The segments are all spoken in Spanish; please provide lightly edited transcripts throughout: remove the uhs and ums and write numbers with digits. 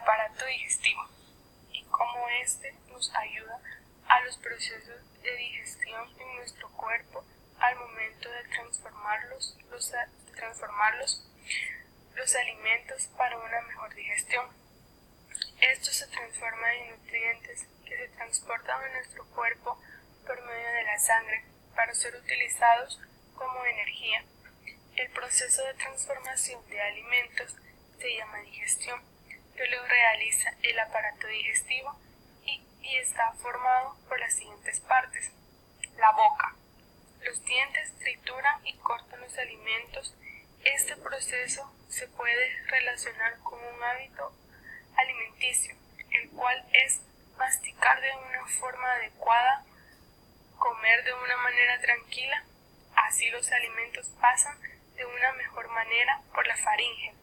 aparato digestivo y cómo éste nos ayuda a los procesos de digestión en nuestro cuerpo al momento de transformar los alimentos para una mejor digestión. Estos se transforman en nutrientes que se transportan a nuestro cuerpo por medio de la sangre para ser utilizados como energía. El proceso de transformación de alimentos se llama digestión, que lo realiza el aparato digestivo y está formado por las siguientes partes. La boca. Los dientes trituran y cortan los alimentos. Este proceso se puede relacionar con un hábito alimenticio, el cual es masticar de una forma adecuada, comer de una manera tranquila. Así los alimentos pasan de una mejor manera por la faringe.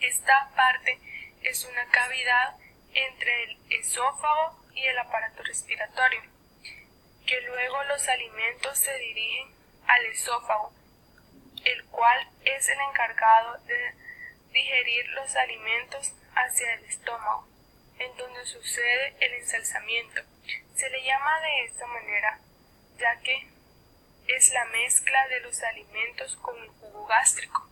Esta parte es una cavidad entre el esófago y el aparato respiratorio, que luego los alimentos se dirigen al esófago, el cual es el encargado de digerir los alimentos hacia el estómago, en donde sucede el ensalzamiento. Se le llama de esta manera, ya que es la mezcla de los alimentos con el jugo gástrico,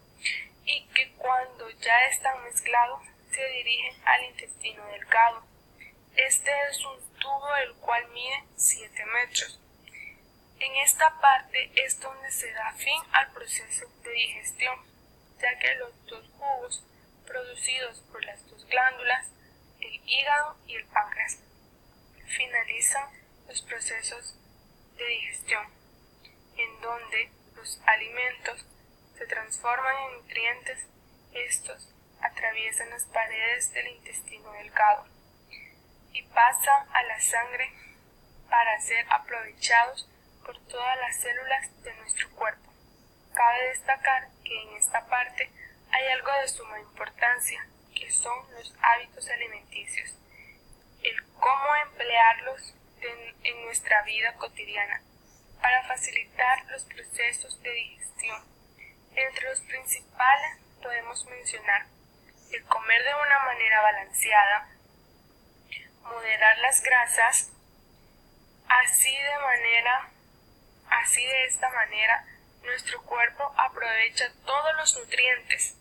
y que cuando ya están mezclados se dirigen al intestino delgado. Este es un tubo el cual mide 7 metros. En esta parte es donde se da fin al proceso de digestión, ya que los dos jugos producidos por las dos glándulas, el hígado y el páncreas, finalizan los procesos de digestión, en donde los alimentos se transforman en nutrientes. Estos atraviesan las paredes del intestino delgado y pasan a la sangre para ser aprovechados por todas las células de nuestro cuerpo. Cabe destacar que en esta parte hay algo de suma importancia, que son los hábitos alimenticios, el cómo emplearlos en nuestra vida cotidiana para facilitar los procesos de digestión. Entre los principales podemos mencionar el comer de una manera balanceada, moderar las grasas, así de esta manera nuestro cuerpo aprovecha todos los nutrientes,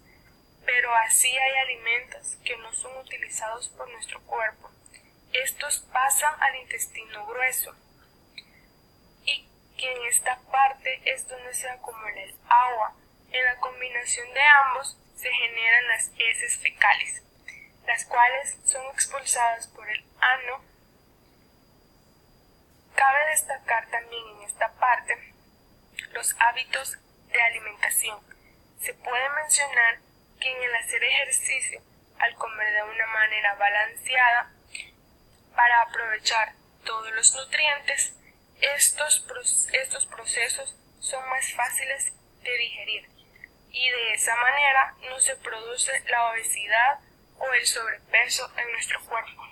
pero así hay alimentos que no son utilizados por nuestro cuerpo. Estos pasan al intestino grueso y que en esta parte es donde se acumula el agua. En la combinación de ambos se generan las heces fecales, las cuales son expulsadas por el ano. Cabe destacar también en esta parte los hábitos de alimentación. Se puede mencionar que en el hacer ejercicio, al comer de una manera balanceada, para aprovechar todos los nutrientes, estos procesos son más fáciles de digerir y de esa manera no se produce la obesidad o el sobrepeso en nuestro cuerpo.